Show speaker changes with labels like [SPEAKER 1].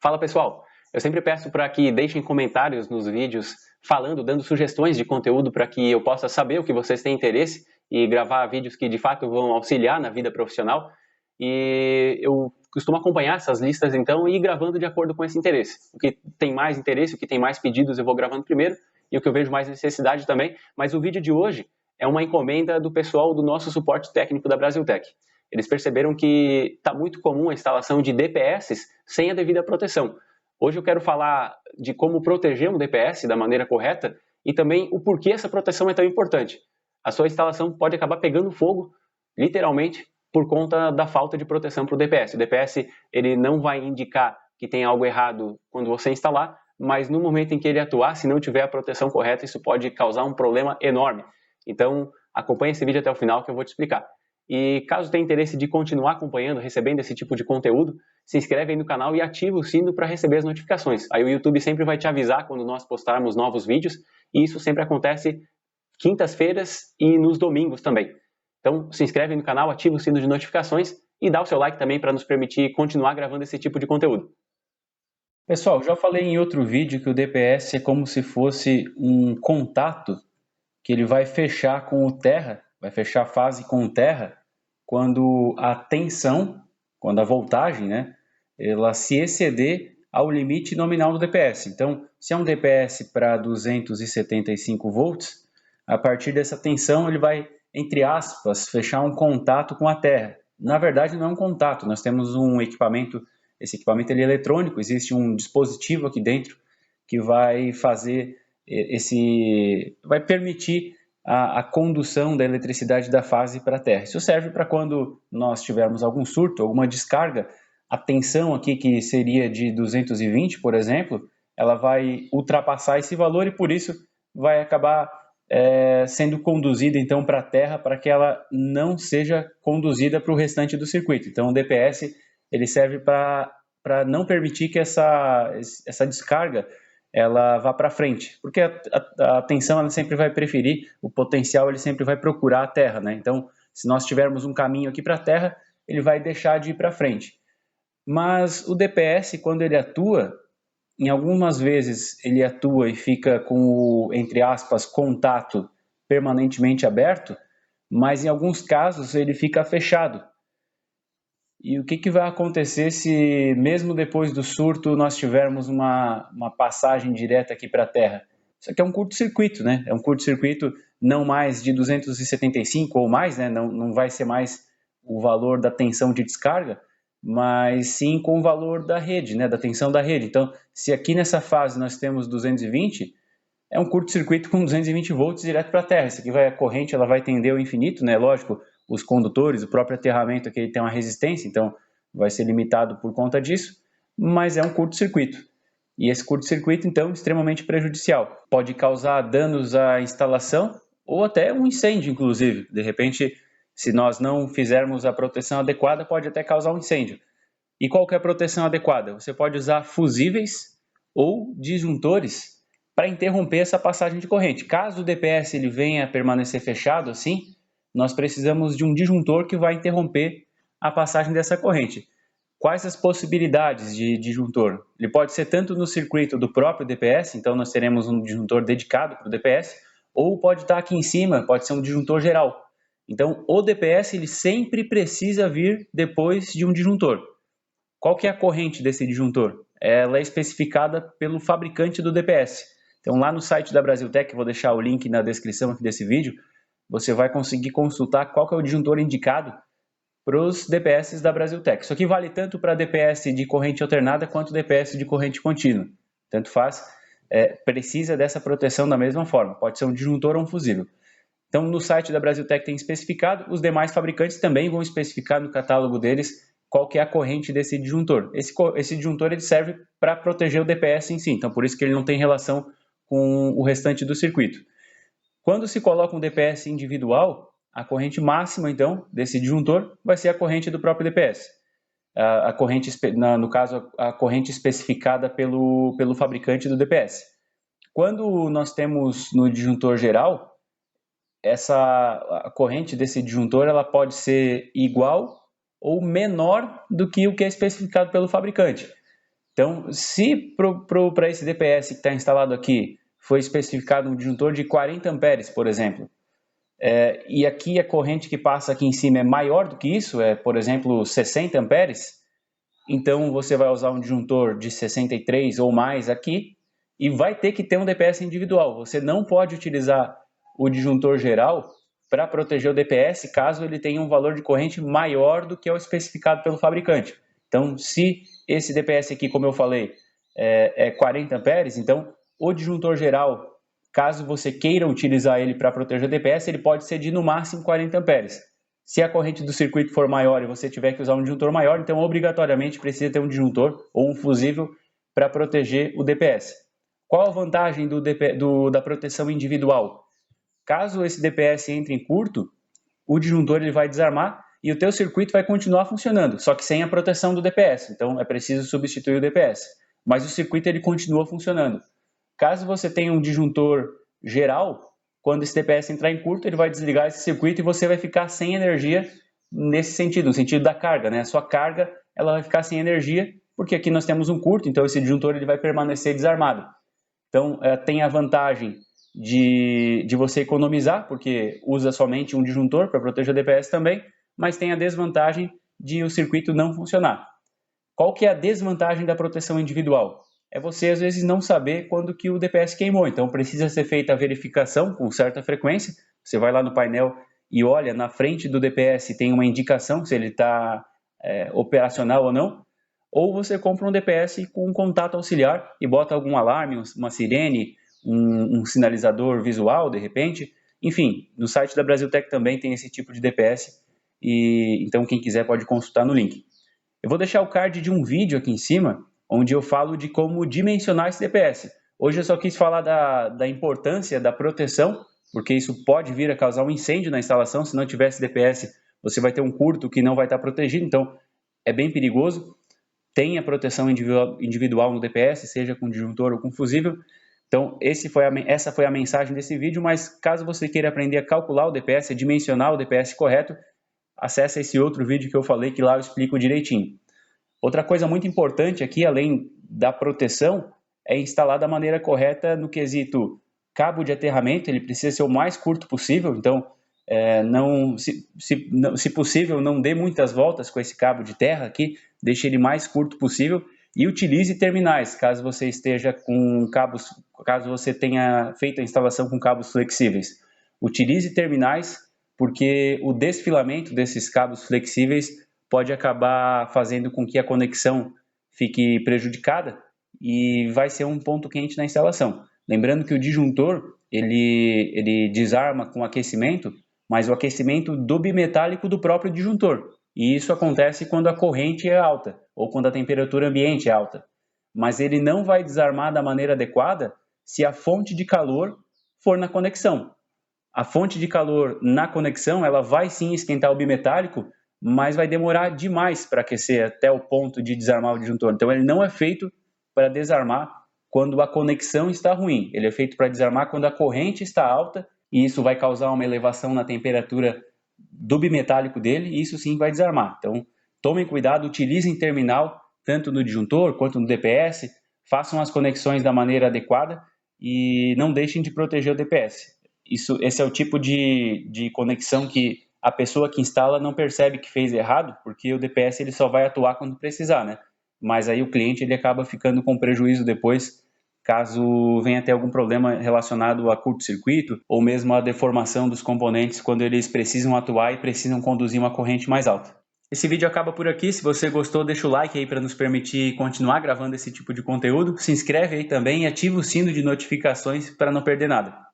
[SPEAKER 1] Fala pessoal, eu sempre peço para que deixem comentários nos vídeos falando, dando sugestões de conteúdo para que eu possa saber o que vocês têm interesse e gravar vídeos que de fato vão auxiliar na vida profissional. E eu costumo acompanhar essas listas então e ir gravando de acordo com esse interesse. O que tem mais interesse, o que tem mais pedidos eu vou gravando primeiro e o que eu vejo mais necessidade também. Mas o vídeo de hoje é uma encomenda do pessoal do nosso suporte técnico da Brasiltec. Eles perceberam que está muito comum a instalação de DPS sem a devida proteção. Hoje eu quero falar de como proteger um DPS da maneira correta e também o porquê essa proteção é tão importante. A sua instalação pode acabar pegando fogo, literalmente, por conta da falta de proteção para o DPS. O DPS ele não vai indicar que tem algo errado quando você instalar, mas no momento em que ele atuar, se não tiver a proteção correta, isso pode causar um problema enorme. Então, acompanhe esse vídeo até o final que eu vou te explicar. E caso tenha interesse de continuar acompanhando, recebendo esse tipo de conteúdo, se inscreve aí no canal e ativa o sino para receber as notificações. Aí o YouTube sempre vai te avisar quando nós postarmos novos vídeos, e isso sempre acontece quintas-feiras e nos domingos também. Então se inscreve no canal, ativa o sino de notificações e dá o seu like também para nos permitir continuar gravando esse tipo de conteúdo.
[SPEAKER 2] Pessoal, já falei em outro vídeo que o DPS é como se fosse um contato que ele vai fechar com o terra, vai fechar a fase com o terra, quando a tensão, quando a voltagem, né, ela se exceder ao limite nominal do DPS. Então, se é um DPS para 275 volts, a partir dessa tensão ele vai, entre aspas, fechar um contato com a terra. Na verdade, não é um contato, nós temos um equipamento, esse equipamento ele é eletrônico, existe um dispositivo aqui dentro que vai fazer vai permitir a condução da eletricidade da fase para a Terra. Isso serve para quando nós tivermos algum surto, alguma descarga, a tensão aqui que seria de 220, por exemplo, ela vai ultrapassar esse valor e por isso vai acabar sendo conduzida então para a Terra para que ela não seja conduzida para o restante do circuito. Então o DPS ele serve para não permitir que essa descarga ela vá para frente, porque a tensão ela sempre vai preferir, o potencial ele sempre vai procurar a Terra, né? Então, se nós tivermos um caminho aqui para a Terra, ele vai deixar de ir para frente. Mas o DPS, quando ele atua, em algumas vezes ele atua e fica com o, entre aspas, contato permanentemente aberto, mas em alguns casos ele fica fechado. E o que vai acontecer se, mesmo depois do surto, nós tivermos uma passagem direta aqui para a Terra? Isso aqui é um curto-circuito, né? É um curto-circuito não mais de 275 ou mais, né? Não vai ser mais o valor da tensão de descarga, mas sim com o valor da rede, né? Da tensão da rede. Então, se aqui nessa fase nós temos 220, é um curto-circuito com 220 volts direto para a Terra. Isso aqui a corrente ela vai tender ao infinito, né? Lógico, os condutores, o próprio aterramento aqui tem uma resistência, então vai ser limitado por conta disso, mas é um curto-circuito. E esse curto-circuito, então, é extremamente prejudicial. Pode causar danos à instalação ou até um incêndio, inclusive. De repente, se nós não fizermos a proteção adequada, pode até causar um incêndio. E qual que é a proteção adequada? Você pode usar fusíveis ou disjuntores para interromper essa passagem de corrente. Caso o DPS ele venha a permanecer fechado assim, nós precisamos de um disjuntor que vai interromper a passagem dessa corrente. Quais as possibilidades de disjuntor? Ele pode ser tanto no circuito do próprio DPS, então nós teremos um disjuntor dedicado para o DPS, ou pode estar aqui em cima, pode ser um disjuntor geral. Então o DPS ele sempre precisa vir depois de um disjuntor. Qual que é a corrente desse disjuntor? Ela é especificada pelo fabricante do DPS. Então lá no site da Brasiltec, vou deixar o link na descrição aqui desse vídeo, você vai conseguir consultar qual que é o disjuntor indicado para os DPS da Brasiltec. Isso aqui vale tanto para DPS de corrente alternada quanto DPS de corrente contínua. Tanto faz, precisa dessa proteção da mesma forma. Pode ser um disjuntor ou um fusível. Então no site da Brasiltec tem especificado, os demais fabricantes também vão especificar no catálogo deles qual que é a corrente desse disjuntor. Esse disjuntor ele serve para proteger o DPS em si, então por isso que ele não tem relação com o restante do circuito. Quando se coloca um DPS individual, a corrente máxima, então, desse disjuntor vai ser a corrente do próprio DPS. A corrente, no caso, a corrente especificada pelo fabricante do DPS. Quando nós temos no disjuntor geral, a corrente desse disjuntor ela pode ser igual ou menor do que o que é especificado pelo fabricante. Então, se para esse DPS que está instalado aqui foi especificado um disjuntor de 40 amperes, por exemplo, e aqui a corrente que passa aqui em cima é maior do que isso, por exemplo, 60 amperes, então você vai usar um disjuntor de 63 ou mais aqui e vai ter que ter um DPS individual. Você não pode utilizar o disjuntor geral para proteger o DPS caso ele tenha um valor de corrente maior do que é o especificado pelo fabricante. Então, se esse DPS aqui, como eu falei, é 40 amperes, então o disjuntor geral, caso você queira utilizar ele para proteger o DPS, ele pode ser de no máximo 40 amperes. Se a corrente do circuito for maior e você tiver que usar um disjuntor maior, então obrigatoriamente precisa ter um disjuntor ou um fusível para proteger o DPS. Qual a vantagem da proteção individual? Caso esse DPS entre em curto, o disjuntor ele vai desarmar e o teu circuito vai continuar funcionando, só que sem a proteção do DPS. Então é preciso substituir o DPS. Mas o circuito ele continua funcionando. Caso você tenha um disjuntor geral, quando esse DPS entrar em curto, ele vai desligar esse circuito e você vai ficar sem energia nesse sentido, no sentido da carga, né? A sua carga ela vai ficar sem energia, porque aqui nós temos um curto, então esse disjuntor ele vai permanecer desarmado. Então tem a vantagem de você economizar, porque usa somente um disjuntor para proteger o DPS também, mas tem a desvantagem de o circuito não funcionar. Qual que é a desvantagem da proteção individual? É você às vezes não saber quando que o DPS queimou, então precisa ser feita a verificação com certa frequência. Você vai lá no painel e olha na frente do DPS, tem uma indicação se ele está operacional ou não, ou você compra um DPS com um contato auxiliar e bota algum alarme, uma sirene, um sinalizador visual de repente. Enfim, no site da Brasiltec também tem esse tipo de DPS, e então quem quiser pode consultar no link. Eu vou deixar o card de um vídeo aqui em cima, onde eu falo de como dimensionar esse DPS. Hoje eu só quis falar da importância da proteção, porque isso pode vir a causar um incêndio na instalação. Se não tivesse DPS, você vai ter um curto que não vai estar protegido, então é bem perigoso. Tenha proteção individual no DPS, seja com disjuntor ou com fusível. Então essa foi a mensagem desse vídeo, mas caso você queira aprender a calcular o DPS, a dimensionar o DPS correto, acesse esse outro vídeo que eu falei, que lá eu explico direitinho. Outra coisa muito importante aqui, além da proteção, é instalar da maneira correta no quesito cabo de aterramento. Ele precisa ser o mais curto possível, então se possível não dê muitas voltas com esse cabo de terra aqui, deixe ele mais curto possível e utilize terminais, caso você esteja com cabos, caso você tenha feito a instalação com cabos flexíveis. Utilize terminais, porque o desfilamento desses cabos flexíveis pode acabar fazendo com que a conexão fique prejudicada e vai ser um ponto quente na instalação. Lembrando que o disjuntor ele desarma com aquecimento, mas o aquecimento do bimetálico do próprio disjuntor. E isso acontece quando a corrente é alta ou quando a temperatura ambiente é alta. Mas ele não vai desarmar da maneira adequada se a fonte de calor for na conexão. A fonte de calor na conexão, ela vai sim esquentar o bimetálico, mas vai demorar demais para aquecer até o ponto de desarmar o disjuntor. Então ele não é feito para desarmar quando a conexão está ruim. Ele é feito para desarmar quando a corrente está alta, e isso vai causar uma elevação na temperatura do bimetálico dele, e isso sim vai desarmar. Então tomem cuidado, utilizem terminal, tanto no disjuntor quanto no DPS, façam as conexões da maneira adequada e não deixem de proteger o DPS. Esse é o tipo de conexão que a pessoa que instala não percebe que fez errado, porque o DPS ele só vai atuar quando precisar, né? Mas aí o cliente ele acaba ficando com prejuízo depois, caso venha ter algum problema relacionado a curto-circuito ou mesmo a deformação dos componentes quando eles precisam atuar e precisam conduzir uma corrente mais alta. Esse vídeo acaba por aqui. Se você gostou, deixa o like aí para nos permitir continuar gravando esse tipo de conteúdo. Se inscreve aí também e ativa o sino de notificações para não perder nada.